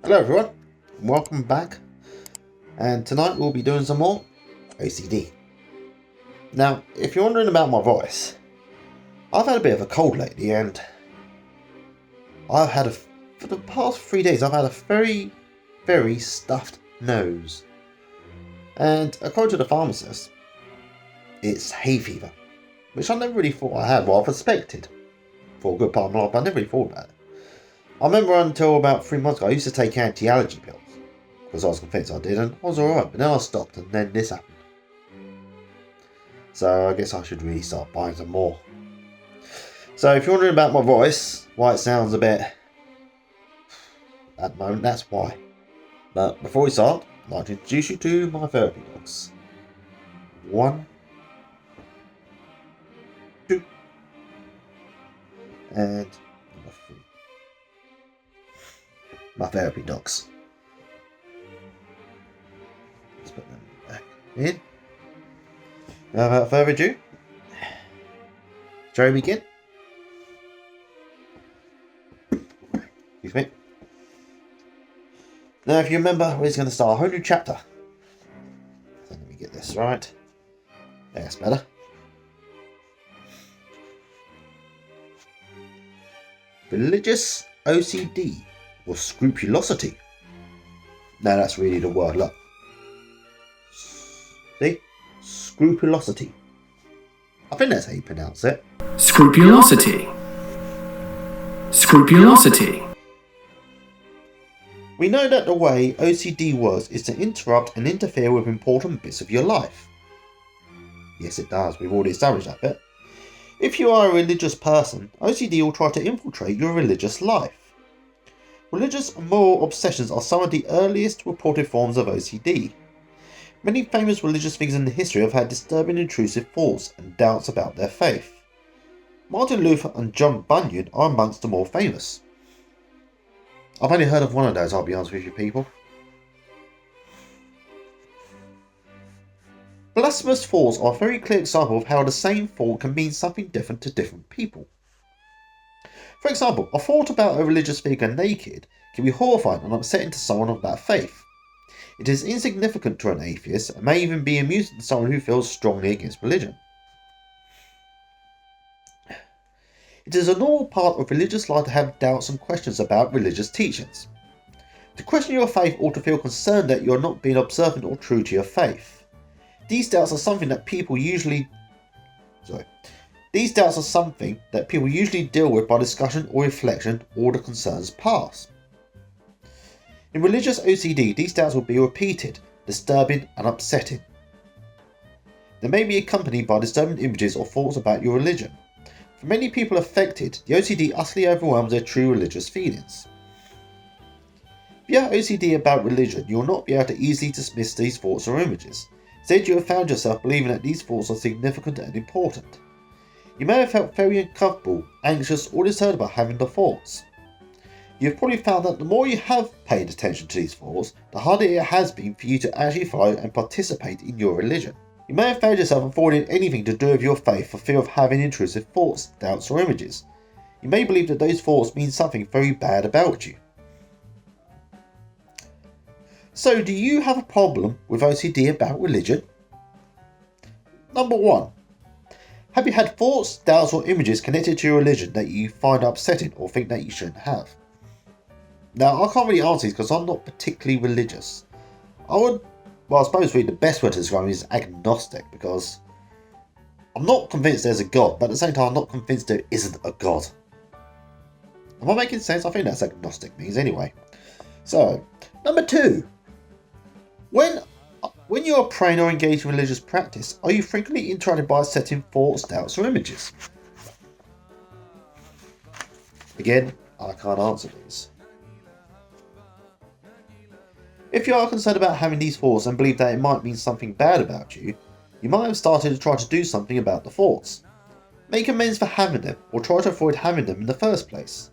Hello everyone, and welcome back. And tonight we'll be doing some more OCD. Now, if you're wondering about my voice, I've had a bit of a cold lately, and for the past 3 days, I've had a very, very stuffed nose. And according to the pharmacist, it's hay fever, which I never really thought I had. Well, I've suspected for a good part of my life, but I never really thought about it. I remember until about 3 months ago, I used to take anti-allergy pills because I was convinced I did, and I was alright, but then I stopped, and then this happened. So I guess I should really start buying some more. So if you're wondering about my voice, why it sounds a bit at the moment, that's why. But before we start, I'd like to introduce you to my therapy dogs. 1, 2, and number 3. My therapy dogs. Let's put them back in. Now, without further ado, shall we begin? Excuse me. Now, if you remember, we're going to start a whole new chapter. So let me get this right. That's better. Religious OCD or scrupulosity. Now that's really the word, look. See? Scrupulosity. I think that's how you pronounce it. Scrupulosity. Scrupulosity. We know that the way OCD works is to interrupt and interfere with important bits of your life. Yes, it does. We've already established that bit. If you are a religious person, OCD will try to infiltrate your religious life. Religious and moral obsessions are some of the earliest reported forms of OCD. Many famous religious figures in history have had disturbing intrusive thoughts and doubts about their faith. Martin Luther and John Bunyan are amongst the more famous. I've only heard of one of those, I'll be honest with you people. Blasphemous thoughts are a very clear example of how the same thought can mean something different to different people. For example, a thought about a religious figure naked can be horrifying and upsetting to someone of that faith. It is insignificant to an atheist and may even be amusing to someone who feels strongly against religion. It is a normal part of religious life to have doubts and questions about religious teachings. To question your faith or to feel concerned that you are not being observant or true to your faith. These doubts are something that people usually deal with by discussion or reflection or the concerns pass. In religious OCD, these doubts will be repeated, disturbing and upsetting. They may be accompanied by disturbing images or thoughts about your religion. For many people affected, the OCD utterly overwhelms their true religious feelings. If you have OCD about religion, you will not be able to easily dismiss these thoughts or images. Instead, you have found yourself believing that these thoughts are significant and important. You may have felt very uncomfortable, anxious, or disturbed about having the thoughts. You have probably found that the more you have paid attention to these thoughts, the harder it has been for you to actually follow and participate in your religion. You may have found yourself avoiding anything to do with your faith for fear of having intrusive thoughts, doubts, or images. You may believe that those thoughts mean something very bad about you. So, do you have a problem with OCD about religion? Number 1. Have you had thoughts, doubts, or images connected to your religion that you find upsetting or think that you shouldn't have? Now, I can't really answer these because I'm not particularly religious. I suppose really the best word to describe me is agnostic, because I'm not convinced there's a God, but at the same time I'm not convinced there isn't a God. Am I making sense? I think that's agnostic means anyway. So, number 2. When you are praying or engaged in religious practice, are you frequently interrupted by certain thoughts, doubts, or images? Again, I can't answer these. If you are concerned about having these thoughts and believe that it might mean something bad about you, you might have started to try to do something about the thoughts. Make amends for having them, or try to avoid having them in the first place.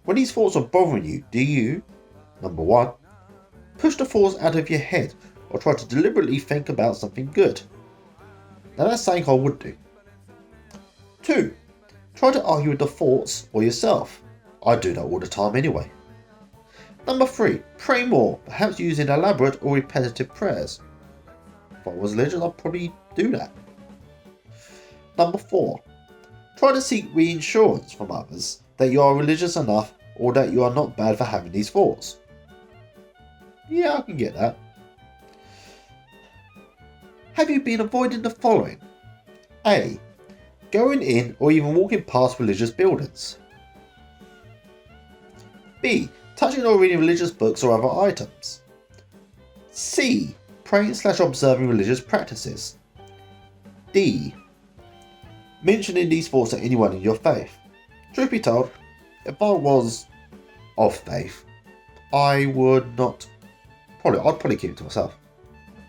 When these thoughts are bothering you, do you, number 1, push the thoughts out of your head, or try to deliberately think about something good? Now that's something I would do. 2. Try to argue with the thoughts or yourself. I do that all the time anyway. Number 3. Pray more, perhaps using elaborate or repetitive prayers. If I was religious, I'd probably do that. Number 4. Try to seek reassurance from others that you are religious enough or that you are not bad for having these thoughts. Yeah, I can get that. Have you been avoiding the following? A. Going in or even walking past religious buildings. B. Touching or reading religious books or other items. C. Praying/observing religious practices. D. Mentioning these thoughts to anyone in your faith. Truth be told, if I was of faith, I would not. I'd probably keep it to myself.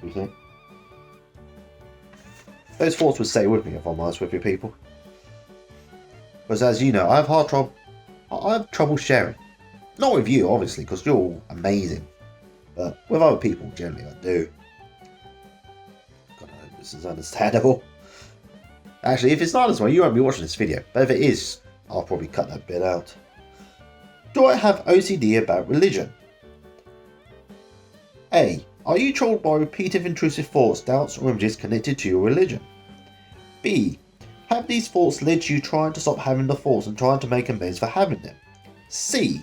Okay. Those thoughts would stay with me if I'm honest with you people. Because as you know, I have trouble sharing. Not with you, obviously, because you're all amazing. But with other people, generally, I do. God, I hope this is understandable. Actually, if it's not this way, you won't be watching this video. But if it is, I'll probably cut that bit out. Do I have OCD about religion? A. Are you troubled by repeated intrusive thoughts, doubts, or images connected to your religion? B. Have these thoughts led to you trying to stop having the thoughts and trying to make amends for having them? C.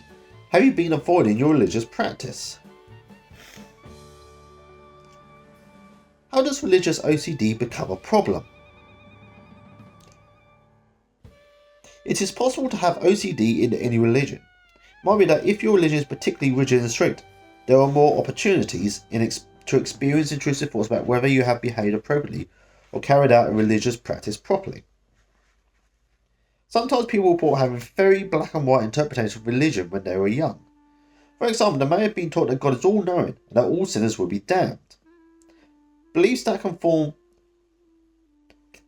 Have you been avoiding your religious practice? How does religious OCD become a problem? It is possible to have OCD in any religion. It might be that if your religion is particularly rigid and strict, there are more opportunities to experience intrusive thoughts about whether you have behaved appropriately or carried out a religious practice properly. Sometimes people report having very black and white interpretations of religion when they were young. For example, they may have been taught that God is all-knowing and that all sinners will be damned. Beliefs that conform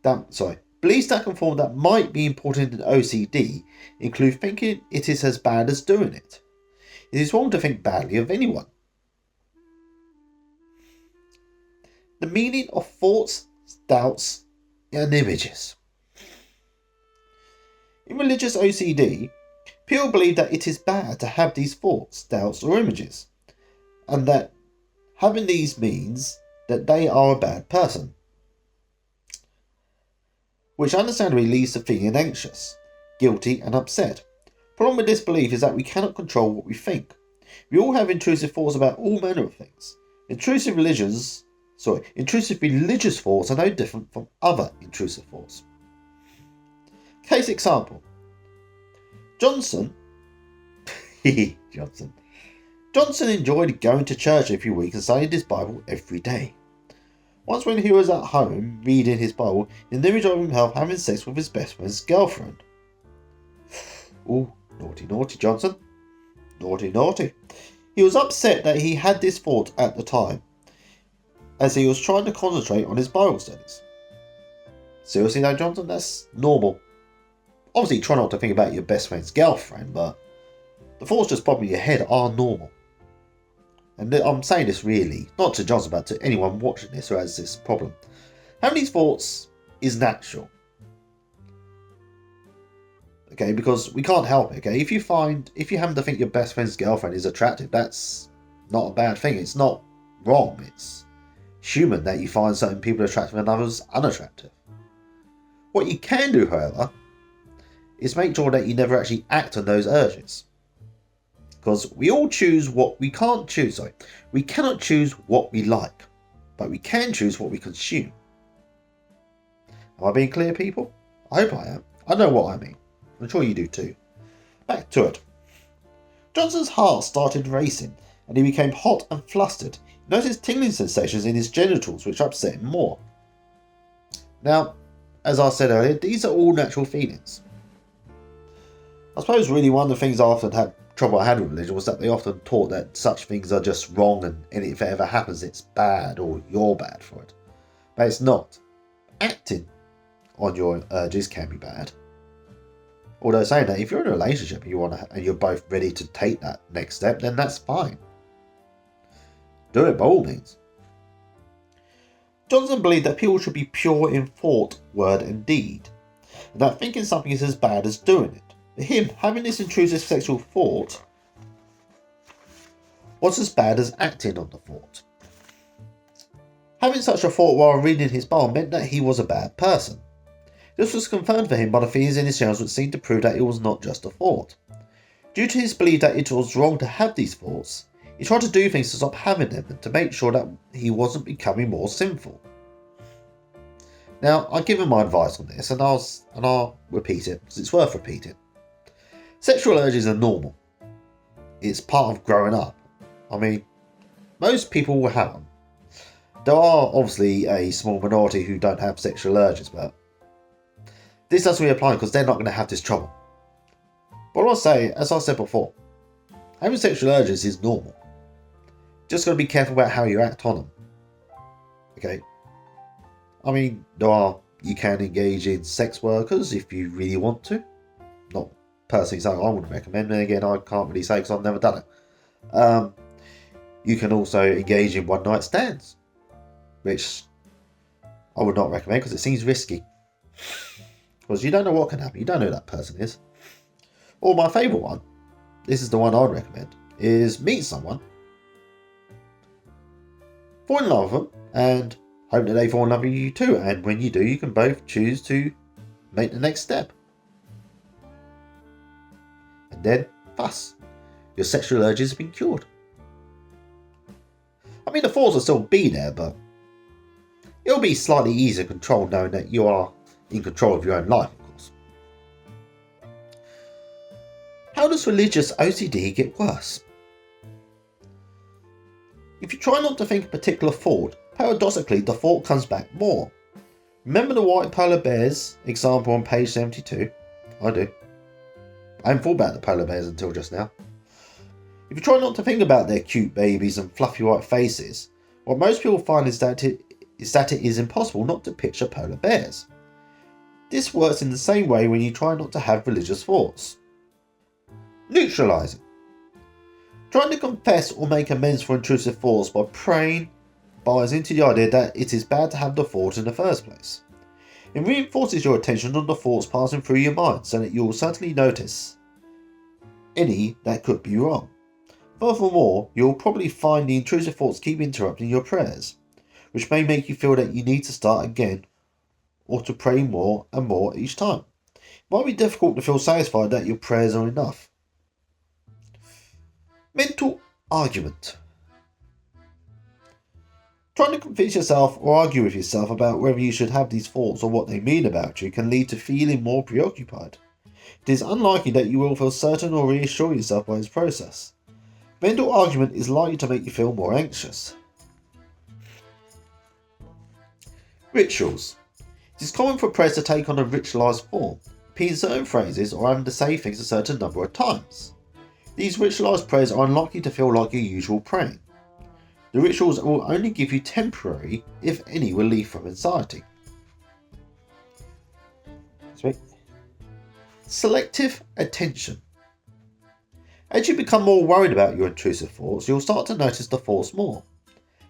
that might be important in OCD include thinking it is as bad as doing it. It is wrong to think badly of anyone. The meaning of thoughts, doubts, and images. In religious OCD, people believe that it is bad to have these thoughts, doubts, or images, and that having these means that they are a bad person, which understandably leads to feeling anxious, guilty, and upset. The problem with this belief is that we cannot control what we think. We all have intrusive thoughts about all manner of things. Intrusive religious thoughts are no different from other intrusive thoughts. Case example. Johnson enjoyed going to church every week and studying his Bible every day. Once when he was at home reading his Bible, an image of himself having sex with his best friend's girlfriend. Ooh, naughty, naughty Johnson. Naughty, naughty. He was upset that he had this thought at the time, as he was trying to concentrate on his Bible studies. Seriously though, Johnson, that's normal. Obviously try not to think about your best friend's girlfriend, but the thoughts just popping in your head are normal. And I'm saying this really, not to Johnson, but to anyone watching this who has this problem. Having these thoughts is natural. Okay, because we can't help it, okay? If you happen to think your best friend's girlfriend is attractive, that's not a bad thing. It's not wrong. It's human that you find certain people attractive and others unattractive. What you can do, however, is make sure that you never actually act on those urges. Because we cannot choose what we like, but we can choose what we consume. Am I being clear, people? I hope I am. I know what I mean. I'm sure you do too. Back to it. Johnson's heart started racing, and he became hot and flustered. He noticed tingling sensations in his genitals, which upset him more. Now, as I said earlier, these are all natural feelings. I suppose really one of the things I often had trouble I had with religion was that they often taught that such things are just wrong and if it ever happens it's bad or you're bad for it. But it's not. Acting on your urges can be bad. Although saying that, if you're in a relationship and you're both ready to take that next step, then that's fine. Do it by all means. Johnson believed that people should be pure in thought, word and deed, and that thinking something is as bad as doing it. For him, having this intrusive sexual thought was as bad as acting on the thought. Having such a thought while reading his Bible meant that he was a bad person. This was confirmed for him by the feelings in his shoulders, which seemed to prove that it was not just a thought. Due to his belief that it was wrong to have these thoughts, he tried to do things to stop having them and to make sure that he wasn't becoming more sinful. Now, I'll give him my advice on this, and I'll repeat it because it's worth repeating. Sexual urges are normal. It's part of growing up. I mean, most people will have them. There are obviously a small minority who don't have sexual urges, but this doesn't really apply because they're not going to have this trouble. But I'll say, as I said before, having sexual urges is normal. Just got to be careful about how you act on them. Okay? I mean, you can engage in sex workers if you really want to. Not personally something I wouldn't recommend. And again, I can't really say because I've never done it. You can also engage in one-night stands, which I would not recommend because it seems risky. Because you don't know what can happen. You don't know who that person is. Or my favourite one, this is the one I'd recommend, is meet someone, fall in love with them, and hope that they fall in love with you too. And when you do, you can both choose to make the next step. And then, thus, your sexual urges have been cured. I mean, the thoughts will still be there, but it'll be slightly easier to control knowing that you are in control of your own life, of course. How does religious OCD get worse? If you try not to think a particular thought, paradoxically the thought comes back more. Remember the white polar bears example on page 72? I do. I haven't thought about the polar bears until just now. If you try not to think about their cute babies and fluffy white faces, what most people find is that it is impossible not to picture polar bears. This works in the same way when you try not to have religious thoughts. Neutralizing. Trying to confess or make amends for intrusive thoughts by praying buys into the idea that it is bad to have the thought in the first place. It reinforces your attention on the thoughts passing through your mind so that you will certainly notice any that could be wrong. Furthermore, you will probably find the intrusive thoughts keep interrupting your prayers, which may make you feel that you need to start again or to pray more and more each time. It might be difficult to feel satisfied that your prayers are enough. Mental argument. Trying to convince yourself or argue with yourself about whether you should have these thoughts or what they mean about you can lead to feeling more preoccupied. It is unlikely that you will feel certain or reassure yourself by this process. Mental argument is likely to make you feel more anxious. Rituals. It is common for prayers to take on a ritualised form, repeating certain phrases or having to say things a certain number of times. These ritualised prayers are unlikely to feel like your usual praying. The rituals will only give you temporary, if any, relief from anxiety. Selective attention. As you become more worried about your intrusive thoughts, you'll start to notice the thoughts more.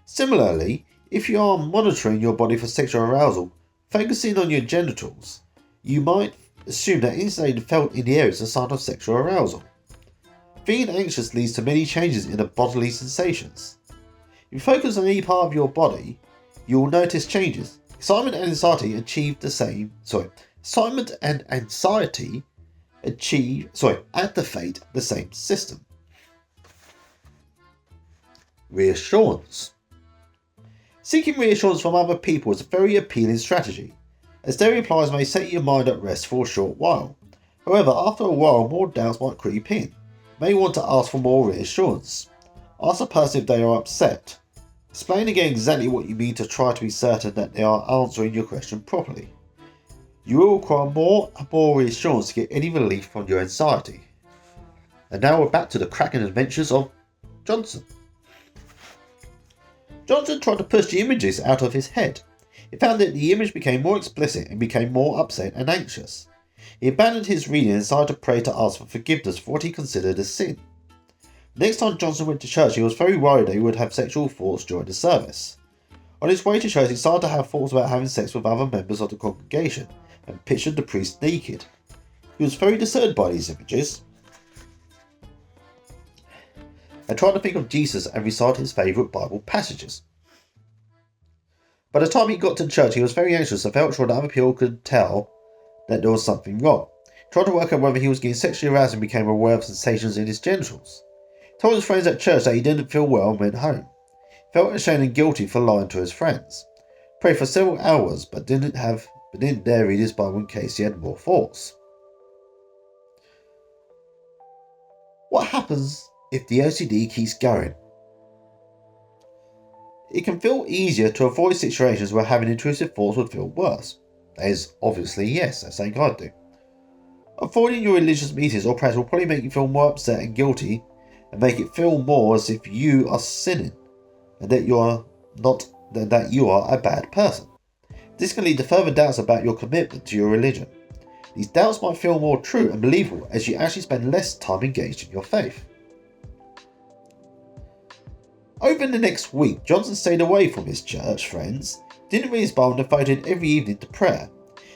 Similarly, if you are monitoring your body for sexual arousal, focusing on your genitals, you might assume that instantly felt in the area is a sign of sexual arousal. Feeling anxious leads to many changes in the bodily sensations. If you focus on any part of your body, you will notice changes. Excitement and anxiety activate the same system. Reassurance. Seeking reassurance from other people is a very appealing strategy, as their replies may set your mind at rest for a short while. However, after a while, more doubts might creep in. You may want to ask for more reassurance. Ask the person if they are upset. Explain again exactly what you mean to try to be certain that they are answering your question properly. You will require more and more reassurance to get any relief from your anxiety. And now we're back to the cracking adventures of Johnson. Johnson tried to push the images out of his head. He found that the image became more explicit and became more upset and anxious. He abandoned his reading and decided to pray to ask for forgiveness for what he considered a sin. Next time Johnson went to church, he was very worried that he would have sexual thoughts during the service. On his way to church, he started to have thoughts about having sex with other members of the congregation and pictured the priest naked. He was very disturbed by these images. and tried to think of Jesus and recite his favourite Bible passages. By the time he got to church, he was very anxious and felt sure that other people could tell that there was something wrong. He tried to work out whether he was getting sexually aroused and became aware of sensations in his genitals. He told his friends at church that he didn't feel well and went home. He felt ashamed and guilty for lying to his friends. He prayed for several hours but didn't dare read his Bible in case he had more thoughts. What happens if the OCD keeps going? It can feel easier to avoid situations where having intrusive thoughts would feel worse. That is obviously yes, that's something I'd do. Avoiding your religious meetings or prayers will probably make you feel more upset and guilty and make it feel more as if you are sinning and that you are a bad person. This can lead to further doubts about your commitment to your religion. These doubts might feel more true and believable as you actually spend less time engaged in your faith. Over the next week, Johnson stayed away from his church friends, didn't read his Bible and devoted every evening to prayer.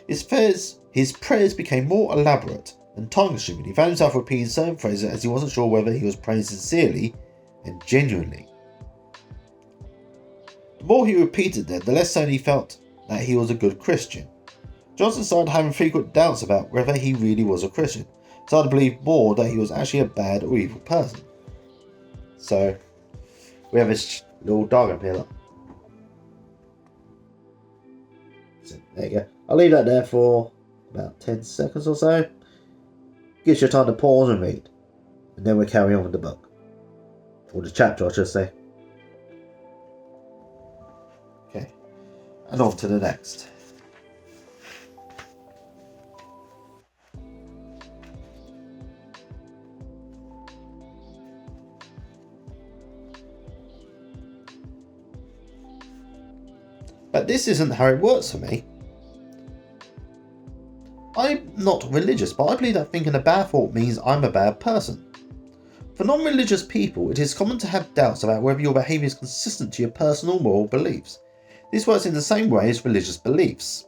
His prayers became more elaborate and time-consuming. He found himself repeating certain phrases as he wasn't sure whether he was praying sincerely and genuinely. The more he repeated them, the less certain he felt that he was a good Christian. Johnson started having frequent doubts about whether he really was a Christian. He started to believe more that he was actually a bad or evil person. So, we have this little diagram here. Look. So, there you go. I'll leave that there for about 10 seconds or so. Gives you time to pause and read. And then we'll carry on with the book. Or the chapter, I should say. Okay. And on to the next. But this isn't how it works for me. I'm not religious, but I believe that thinking a bad thought means I'm a bad person. For non-religious people, it is common to have doubts about whether your behaviour is consistent to your personal moral beliefs. This works in the same way as religious beliefs.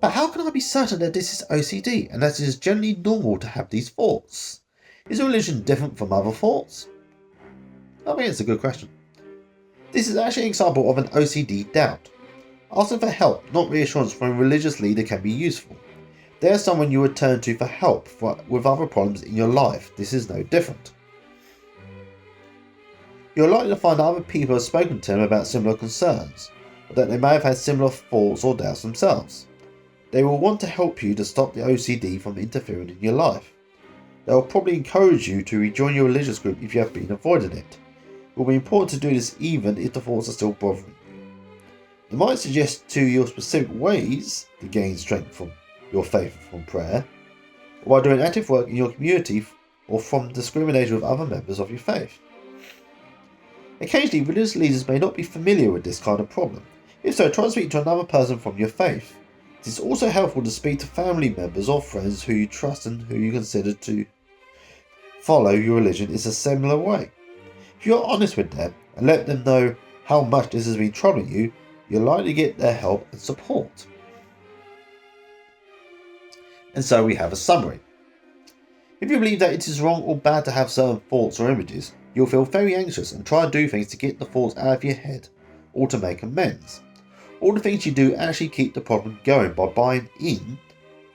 But how can I be certain that this is OCD and that it is generally normal to have these thoughts? Is religion different from other thoughts? I think it's a good question. This is actually an example of an OCD doubt. Asking for help, not reassurance, from a religious leader can be useful. They are someone you would turn to for help with other problems in your life. This is no different. You're likely to find other people have spoken to them about similar concerns, or that they may have had similar thoughts or doubts themselves. They will want to help you to stop the OCD from interfering in your life. They will probably encourage you to rejoin your religious group if you have been avoiding it. It will be important to do this even if the thoughts are still bothering you. They might suggest to you specific ways to gain strength from your faith from prayer, or by doing active work in your community, or from discriminating with other members of your faith. Occasionally, religious leaders may not be familiar with this kind of problem. If so, try to speak to another person from your faith. It is also helpful to speak to family members or friends who you trust and who you consider to follow your religion in a similar way. If you are honest with them and let them know how much this has been troubling you, you're likely to get their help and support. And so we have a summary. If you believe that it is wrong or bad to have certain thoughts or images, you'll feel very anxious and try to do things to get the thoughts out of your head or to make amends. All the things you do actually keep the problem going by buying in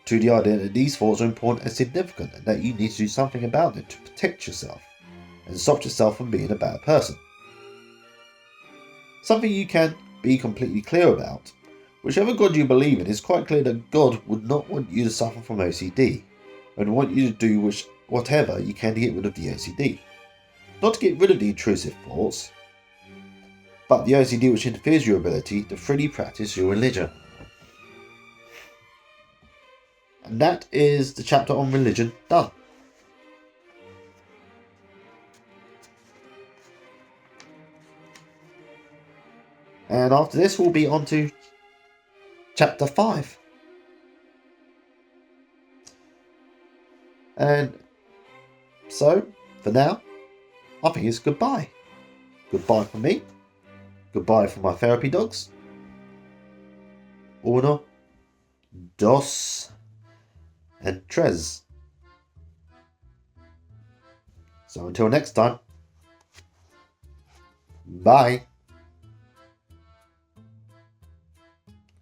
to the idea that these thoughts are important and significant and that you need to do something about them to protect yourself and stop yourself from being a bad person. Something you can be completely clear about. Whichever God you believe in, it's quite clear that God would not want you to suffer from OCD and want you to do whatever you can to get rid of the OCD. Not to get rid of the intrusive thoughts, but the OCD which interferes with your ability to freely practice your religion. And that is the chapter on religion done. And after this, we'll be on to chapter 5. And so, for now, I think it's goodbye. Goodbye from me. Goodbye from my therapy dogs. Uno, dos, and tres. So until next time, bye.